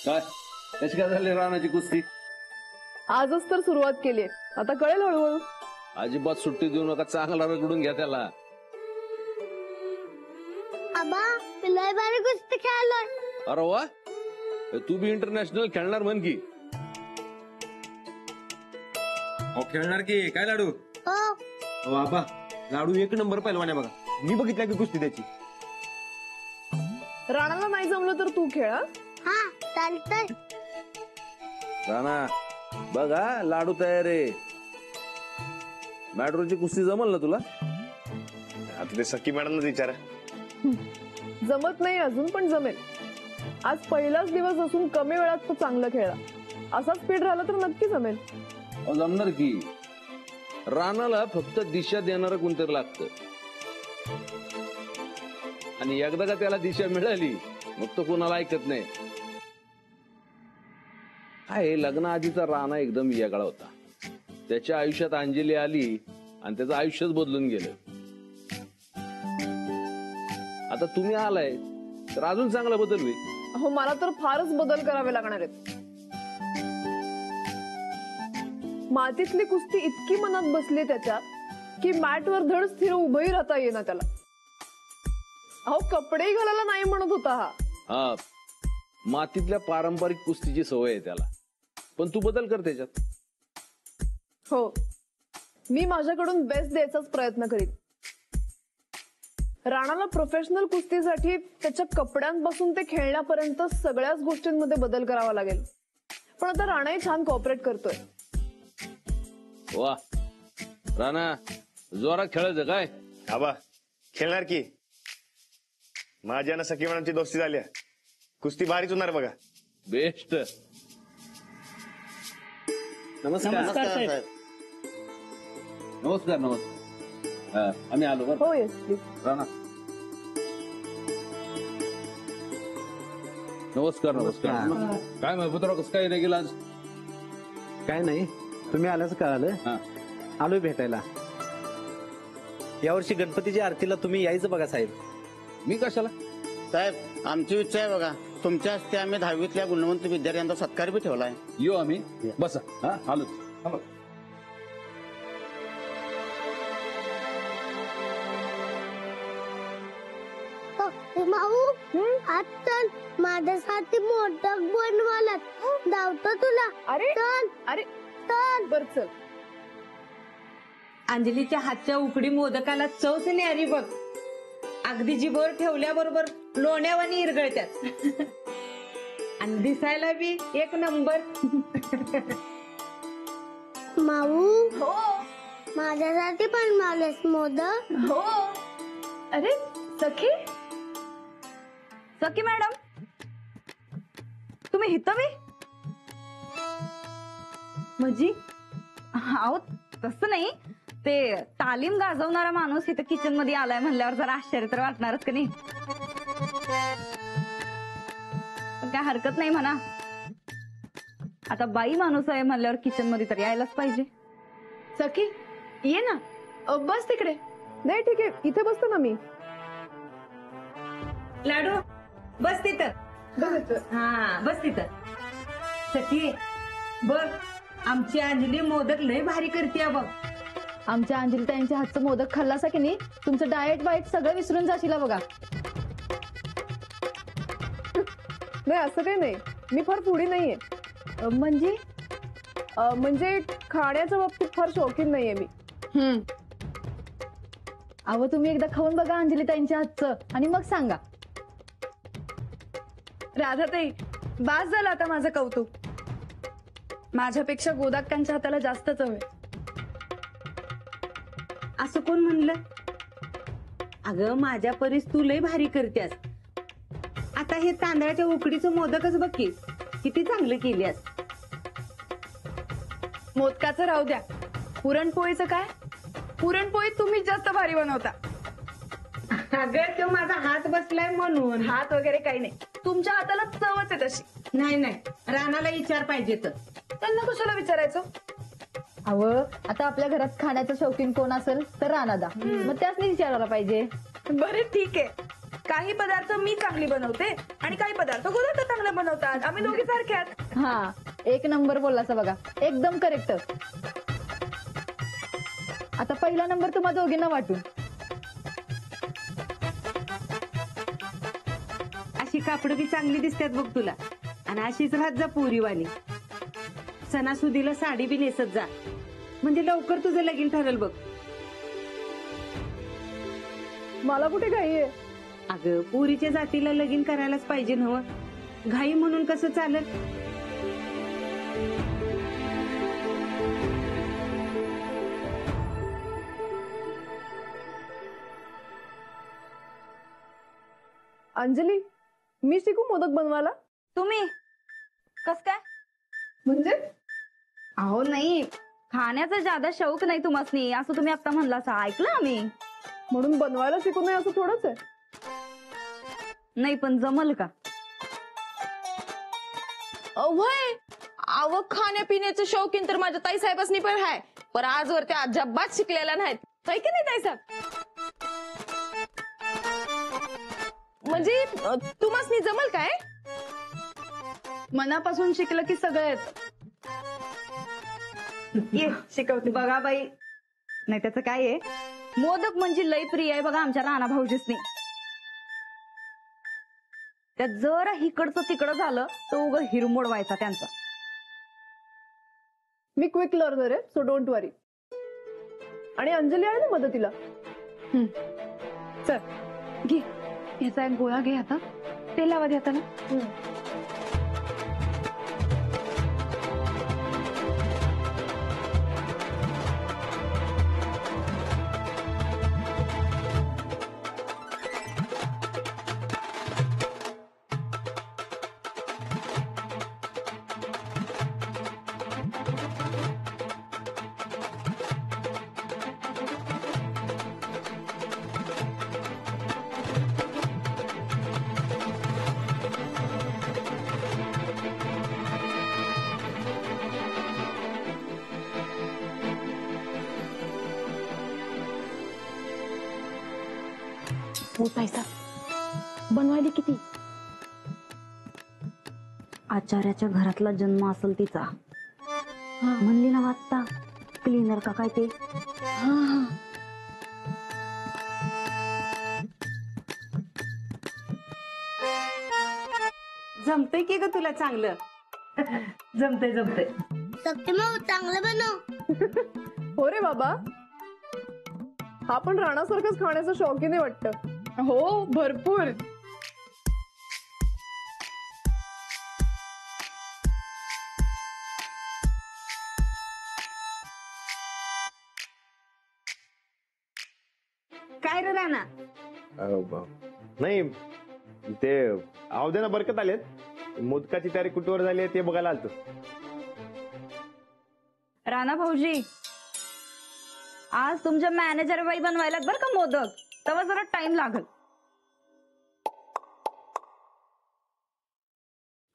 काय कशी काय झाली रानाची कुस्ती? आजच तर सुरुवात केली, आता कळेल हळूहळू. अजिबात सुट्टी देऊ नका, चांगला रगडून घ्या त्याला. आबा लय भारी कुस्ती खेळलोय. अरे वा, तू बी इंटरनॅशनल खेळणार म्हण की. खेळणार की काय लाडू? हो बाबा लाडू एक नंबर पहिलवान आहे बघा, मी बघितल्या की कुस्ती त्याची. राणाला नाही जमलं तर तू खेळ. हा चालतंय. राणा बघा, लाडू तयार आहे. मॅट्रोची कुस्ती जमल ना तुला? आता ते सखी मॅडमला विचारा. जमत नाही अजून, पण जमेल. आज पहिलाच दिवस असून कमी वेळात तो चांगलं खेळला. असा स्पीड राहिला तर नक्की जमेल. जमणार की. राणाला फक्त दिशा देणारं कोणतरी लागतं, आणि एकदा का त्याला दिशा मिळाली मग तो कोणाला ऐकत नाही. काय लग्न आधीचा राणा एकदम वेगळा होता. त्याच्या आयुष्यात अंजली आली आणि त्याचं आयुष्यच बदलून गेलं. आता तुम्ही आलाय तर अजून चांगला बदल होईल. हो, मला तर फारच बदल करावे लागणार आहेत. मातीतली कुस्ती इतकी मनात बसली त्याच्या की मॅटवर धड स्थिर उभंही राहता येईना त्याला. अहो, कपडेही घालायला नाही म्हणत होता हा. हा, मातीतल्या पारंपरिक कुस्तीची सवय आहे त्याला, पण तू बदल कर त्याच्यात. हो, मी माझ्याकडून बेस्ट द्यायचाच प्रयत्न करीन. राणाला प्रोफेशनल कुस्तीसाठी त्याच्या कपड्यांपासून ते खेळण्यापर्यंत सगळ्याच गोष्टींमध्ये बदल करावा लागेल. पण आता राणाही छान कॉपरेट करतोय. वा राणा, जोरात खेळायचं काय? आबा खेळणार की. माझ्या ना सखी मॅडमची दोस्ती झाली, कुस्ती भारीच होणार बघा. बेस्ट. नमस्कार. नमस्कार नमस्कार. आम्ही आलो बरं. हो, येस प्लीज. राणा नमस्कार. नमस्कार. काय मग पुत्र, कसं काय नाही गेला आज? काय नाही, तुम्ही आल्याचं कळालं, आलोय भेटायला. यावर्षी गणपतीच्या आरतीला तुम्ही यायचं बघा साहेब. मी कशाला? साहेब आमची इच्छा आहे बघा, तुमच्या हस्ते आम्ही 10वीतल्या गुणवंत विद्यार्थ्यांचा सत्कार बी ठेवलाय. येऊ आम्ही. बसा. हा, आलो. माऊ आज चल माझ्यासाठी मोदक बनवायला धावतो तुला. अरे चल अरे चल. बर चल. अंजलीच्या हातच्या उकडी मोदकाला चवच न्यारी बघ. अगदी जिभेवर ठेवल्याबरोबर लोण्यावानी इरगळत्यात आणि दिसायला बी एक नंबर. माऊ हो माझ्यासाठी बनवायलास मोदक? हो. अरे सखी, सखी मॅडम तुम्ही हित बी? म्हणजे अहो तसं नाही, ते तालीम गाजवणारा माणूस इथं किचन मध्ये आलाय म्हणल्यावर जरा आश्चर्य तर वाटणारच का नाही. पण काय हरकत नाही म्हणा, आता बाई माणूस आहे म्हणल्यावर किचन मध्ये तर यायलाच पाहिजे. सखी ये ना. बस तिकडे. नाही ठीक आहे, इथे बसतो ना मी. लाडू बस तिथं. हा बस तिथं. सखी बघ, आमची अंजली मोदक लय भारी करते बघ. आमच्या अंजली ताईंच्या हातचं मोदक खाल्लासा की नाही, तुमचं डाएट वाईट सगळं विसरून जाशील बघा. नाही असं काही नाही, मी फार पुढी नाहीये. म्हणजे खाण्याच्या बाबतीत फार शौकीन नाहीये मी. अहो तुम्ही एकदा खाऊन बघा अंजली ताईंच्या हातचं आणि मग सांगा. राधाताई बास झालं आता माझं कौतुक. माझ्यापेक्षा गोदाक्कांच्या हाताला जास्त चव आहे. असं कोण म्हणलं? अगं माझ्या परीस तू लय भारी करतेस. आता हे तांदळाच्या उकडीचं मोदकच बघ की किती चांगलं केल्यास. मोदकाचं राहू द्या, पुरणपोळीचं काय? पुरणपोळी तुम्हीच जास्त भारी बनवता. अगं तो माझा हात बसलाय म्हणून. हात वगैरे काही नाही, तुमच्या हाताला चवच आहे तशी. नाही नाही, राणाला विचार पाहिजे तर. त्यांना कशाला विचारायचं? अहो आता आपल्या घरात खाण्याचं शौकीन कोण असेल तर राणादा, मग त्याच विचारायला पाहिजे. बरे ठीक आहे, काही पदार्थ मी चांगली बनवते आणि काही पदार्थ गोदाक्का चांगला बनवतात. आम्ही दोघी सारख्यात. हा, एक नंबर बोललासा बघा, एकदम करेक्ट. आता पहिला नंबर तुम्हा दोघींना वाटून. अशी कापडं बी चांगली दिसतात बघ तुला, आणि अशीच राहत जा पुरीवाणी. सणासुदीला साडी बी नेसत जा, म्हणजे लवकर तुझं लगीन ठरेल बघ. मला कुठे घाई आहे? अगं, पुरीच्या जातीला लगीन करायलाच पाहिजे नव्ह. घाई म्हणून कसं चालेल? अंजली, मी शिकू मोदक बनवायला? तुम्ही कस काय? म्हणजे अहो नाही, खाण्याचा ज्यादा शौक नाही तुम्हासनी असं तुम्ही आता म्हणला. ऐकलं आम्ही. म्हणून बनवायला शिकू नये असं थोडंच आहे. नाही पण जमल का? अवय आव खाण्यापिण्याचं शौकीन तर माझ्या ताई साहेबांनी पण आहे, पण आजवर त्या अजिबात शिकलेल्या नाहीत. काय की नाही ताई साहेब? म्हणजे तुम्हासनी जमल काय? मनापासून शिकलं की सगळं येत. ये शिकवते बघा बाई. नाही त्याचं काय आहे, मोदक म्हणजे लय प्रिय आहे बघा आमच्या राणा भाऊजीसनी. त्यात जरा इकडचं तिकडं झालं तर उग हिरमोड व्हायचा त्यांचा. मी क्विक लर्नर आहे, सो डोंट वरी. आणि अंजली आहे ना मदतीला. चल घे, याचा एक गोळा घे आता, ते लावा दे आता ना. पैसा बनवायला किती? आचार्याच्या घरातला जन्म असेल तिचा. म्हणली ना वाटता क्लीनर का काय ते. जमतंय की ग तुला चांगलं? जमतंय जमतंय. सक्ती माऊ चांगलं बनव. हो रे बाबा, हा पण राणासारखंच खाण्याचं शौकीन आहे वाटतं. हो भरपूर. काय रे राणा? नाही ते आवद्याना बरकत आलेत. मोदकाची तयारी कुठवर झाली आहे ते बघायला आलतो. राणा भाऊजी, आज तुमच्या मॅनेजर बाई बनवायला बरं का मोदक, तेव्हा जरा टाइम लागल.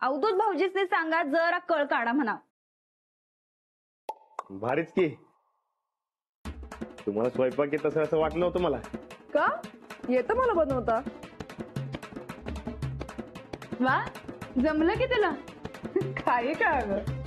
अवधूत भाऊजीसने सांगा जरा कळ काढा म्हणा. भारीच की. तुम्हाला स्वयंपाक येत असं वाटलं होतं मला. का येतं मला बनवता? वा, जमलं की तुला. काय काय अगं?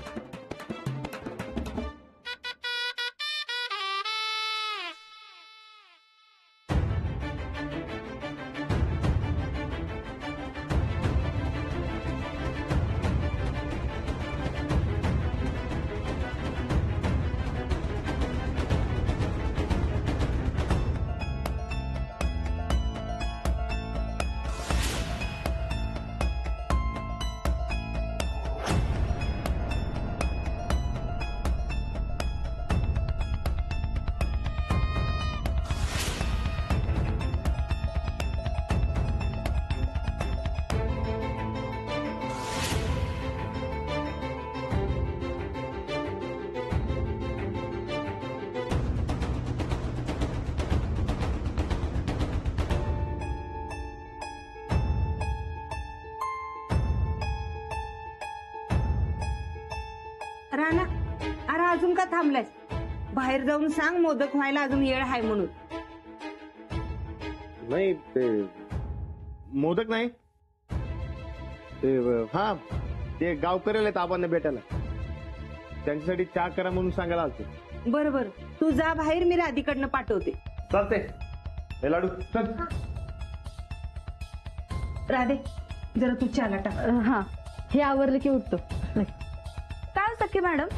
राणा, अरे अजून का थांबलायस? बाहेर जाऊन सांग मोदक व्हायला अजून वेळ आहे म्हणून. नाही ते मोदक नाही ते हा ते गावकरी आहेत आबांना भेटायला, त्यांच्यासाठी चहा करा म्हणून सांगायला आलतो. बरं बरं, तू जा बाहेर, मी राधीकडनं पाठवते. चालते. हे लाडू चल. राधे, जरा तू चहाला टाक. हा, हे आवरलं की उठतो. काय सख्खी मॅडम,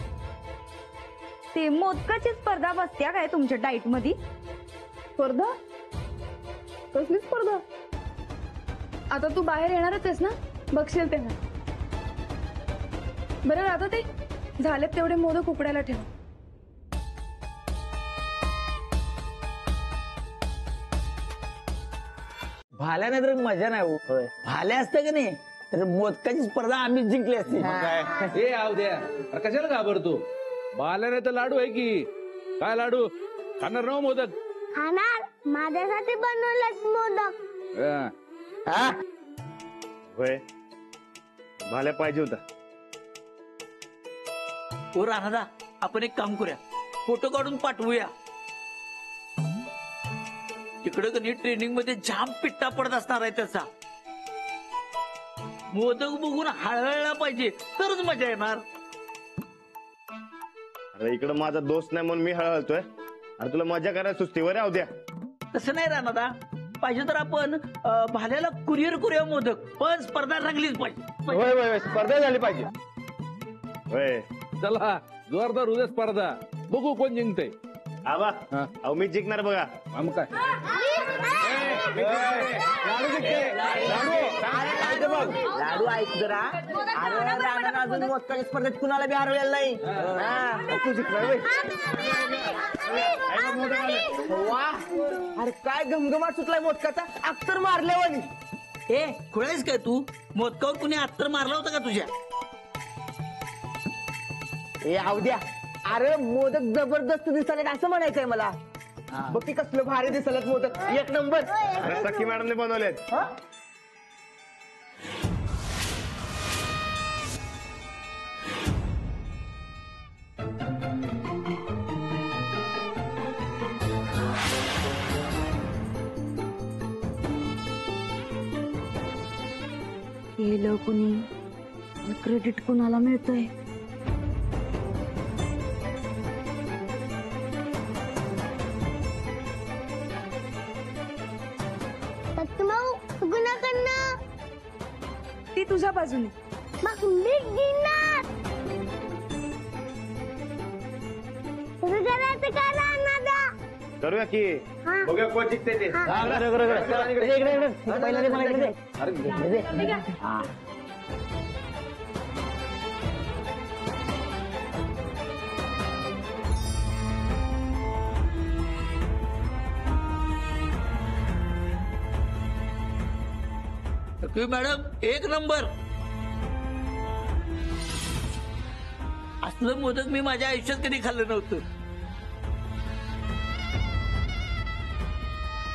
ते मोदकाची स्पर्धा बसत्या काय तुमच्या डाईट मध्ये? स्पर्धा? कसली स्पर्धा? आता तू बाहेर येणारच आहेस ना, बघशील तेव्हा. बरं आता ते झालेत तेवढे मोदक उकडायला ठेव. भाल्या नाही तर मजा नाही हो. भाल्या असतं की नाही तर मोदकाची स्पर्धा आम्ही जिंकली असती. ए आव द्या, अरे कशाला घाबरतो? बाल्याने तर लाडू आहे की. काय लाडू खाणार ना मोदक? खाणार, माझ्यासाठी बनवलेत मोदक. हा. होय, भाल्या पाहिजे होता. ओ राणादा, आपण एक काम करूया, फोटो काढून पाठवूया. तिकडे कधी ट्रेनिंग मध्ये जाम पिट्टा पडत असणार आहे त्याचा. मोदक बघून हळहळला पाहिजे तरच मजा येणार. अरे इकडं माझा दोस्त नाही म्हणून मी हळहळतोय. अरे तुला मजा करायला सुस्तीवर राहू द्या. तसं नाही राणादा, पाहिजे तर आपण भाल्याला कुरिअर करूया मोदक, पण स्पर्धा रंगलीच पाहिजे. होय, स्पर्धा झाली पाहिजे. होय चला, जोरदार उद्या स्पर्धा, बघू कोण जिंकते. आबा, अहो मी जिंकणार बघा. मग काय लाडू ऐक जरा. अरे राणा अजून मोदकाच्या स्पर्धेत कुणाला बी हरवेल नाही. तू जिंकणार होय. वा, अरे काय घमघमाट सुटलाय मोदकाचा, अत्तर मारल्यावानी. ए खुळायस काय तू? मोदकावर कुणी अत्तर मारला होता का तुझ्या? ए आवद्या, अरे मोदक जबरदस्त दिसायला असं म्हणायचंय मला. बघ की कसलं भारी दिसायला मोदक, एक नंबर. अरे सखी मॅडमने बनवलेत. केलं कुणी, क्रेडिट कुणाला मिळतंय? ती तुझ्या बाजूने. मग मी घेणार. सुरू करायचं का राणादा? करूया की. बघूया कोण जिंकते ते. मॅडम एक नंबर. असलं मोदक मी माझ्या आयुष्यात कधी खाल्लं नव्हतं.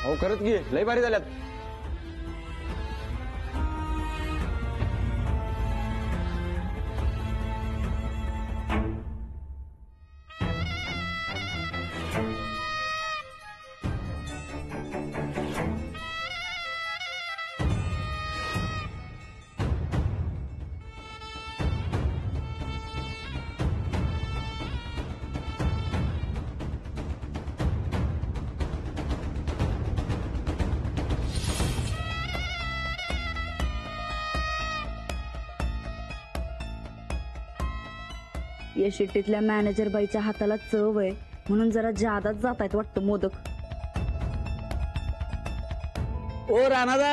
अहो खरंच की लय भारी झाल्यात. या शिट्टीतल्या मॅनेजर बाईच्या हाताला चव आहे म्हणून जरा जादाच जात आहेत वाटतं मोदक. ओ राणादा,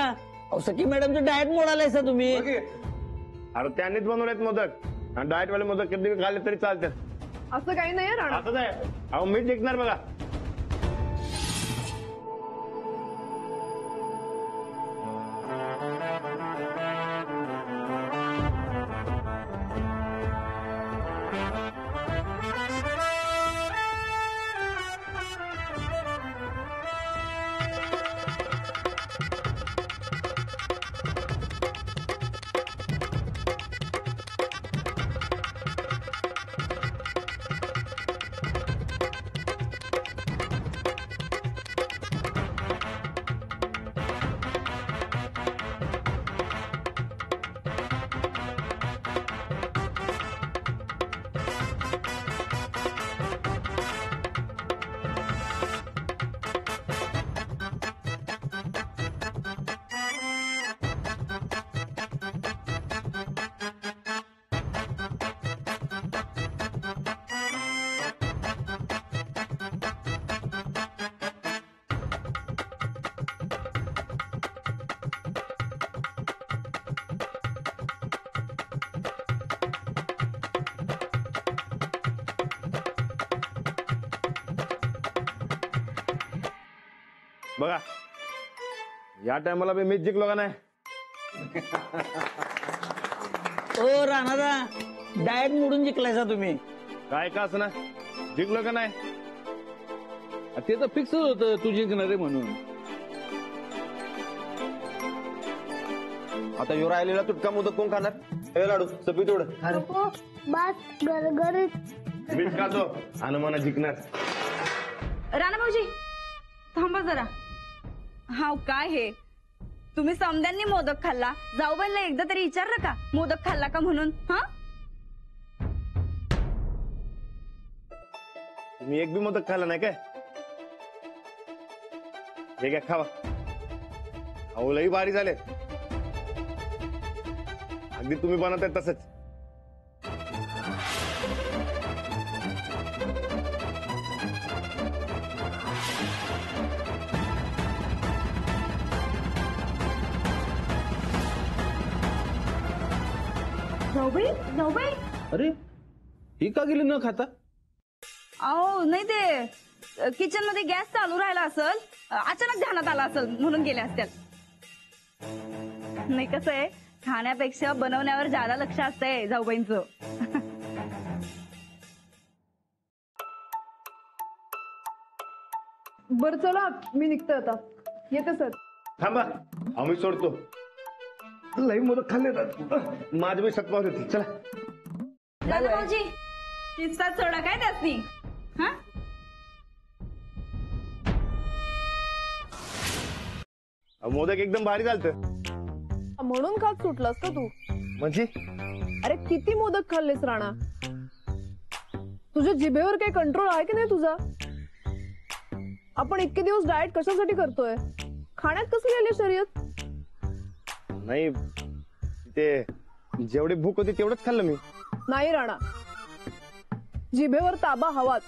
सखी मॅडमचं डाएट मोडालाय सा तुम्ही. अरे त्यांनीच बनवलेत मोदक, आणि डाएट वाले मोदक कधी खाल्ले तरी चालतात. असं काही नाही राणा. असंच आहे. अहो मी जिंकणार बघा. बघा या टायमाला मीच जिंकलो का नाही. ओ राणादा डायट मोडून जिंकलायचा तुम्ही. काय का असं ना जिंकलो का नाही. ते तर फिक्स होतं तू जिंकणार आहे म्हणून. आता यो राहिलेला तुटका मोदक कोण खाणार. हे लाडू चपी तोड. बस गरगरीत. मीच खातो आणि मला जिंकणार. राणा भाऊजी थांबा जरा. हाव काय हे तुम्ही समद्यांनी मोदक खाल्ला जाऊबाईला एकदा तरी विचारलं का मोदक खाल्ला का म्हणून. हा तुम्ही एक बी मोदक खाल्ला नाही काय. हे घ्या खावा. अहो लई भारी झाले. अगदी तुम्ही बनवताय तसंच. जाऊबाई अरे ही का गेली न खाता. अहो नाही ते किचन मध्ये गॅस चालू राहिला असेल अचानक ध्यानात आला असेल म्हणून गेल्या असत्यात. नाही कसं आहे खाण्यापेक्षा बनवण्यावर ज्यादा लक्ष असतंय जाऊबाईंचं. बरं चला मी निघते आता. येते सर. थांबा आम्ही सोडतो. लई मोदक खाल्ले माझी बी सत्पावत होती. चला दादा भाऊजी किस्सा सोडा काय त्यासनी. हा मोदक एकदम भारी झालत. म्हणून खात सुटलास का तू. म्हणजे अरे किती मोदक खाल्लेस राणा. तुझ्या जिभेवर काही कंट्रोल आहे की नाही तुझा. आपण इतके दिवस डाएट कशासाठी करतोय. खाण्यात कसं गेले शर्यत. नाही ते जेवढी भूक होती तेवढंच खाल्लं मी. नाही राणा जिभेवर ताबा हवाच.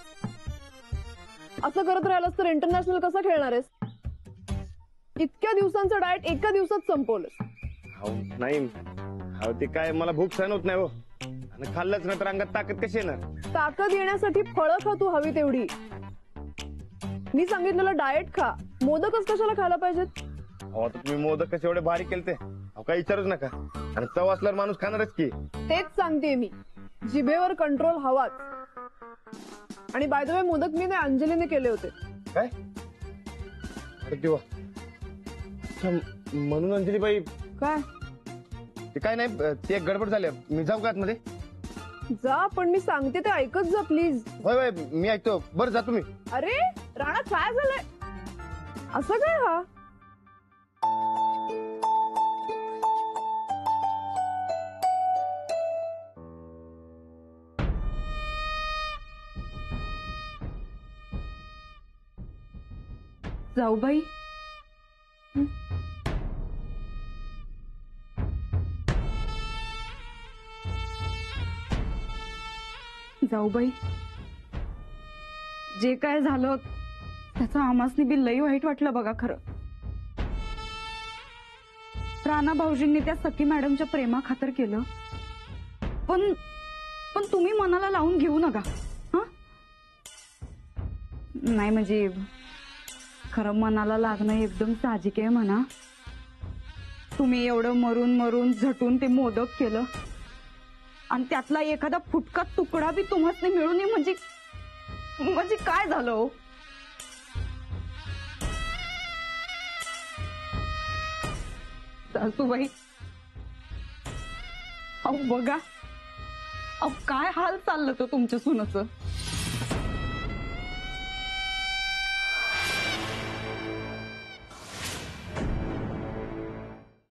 असं करत राहिलास तर इंटरनॅशनल कसा खेळणार आहेस. इतक्या दिवसांचं डाएट एका दिवसात संपवलंस. नाही ते काय मला भूक सहन होत नाही हो. आणि खाल्लंच नाही तर अंगात ताकद कशी येणार. ताकद येण्यासाठी फळं खा तू हवी तेवढी. मी सांगितलेलं डाएट खा. मोदकच कशाला खायला पाहिजेत. अहो आता तुम्ही मोदक कसे एवढे भारी केलते. अहो काही विचारूच नका. आणि चव असल्यावर माणूस खाणारच की. तेच सांगते मी. जिभेवर कंट्रोल हवाच. आणि बाय द वे मोदक मी नाही अंजलीने केले होते. काय किंवा म्हणून अंजलीबाई काय ते काय नाही ते एक गडबड झाली. मी जाऊ का आतमध्ये. जा पण मी सांगते ते ऐकत जा प्लीज. होय होय मी ऐकतो. बरं जा तुम्ही. अरे राणा काय झालंय. असं काय हा. जाऊबाई जाऊबाई जे काय झालं त्याचं आमासनी बी लई वाईट वाटलं बघा. खरं राणा भाऊजींनी त्या सखी मॅडमच्या प्रेमा खातर केलं. पण तुम्ही मनाला लावून घेऊ नका. हा नाही म्हणजे खरं मनाला लागणं एकदम साहजिक आहे म्हणा. तुम्ही एवढं मरून मरून झटून ते मोदक केलं आणि त्यातला एखादा फुटका तुकडा बी तुम्हाला मिळून म्हणजे काय झालं हो. सासूबाई अहो बघा अहो काय हाल चाललं तो तुमच्या सुनाचं.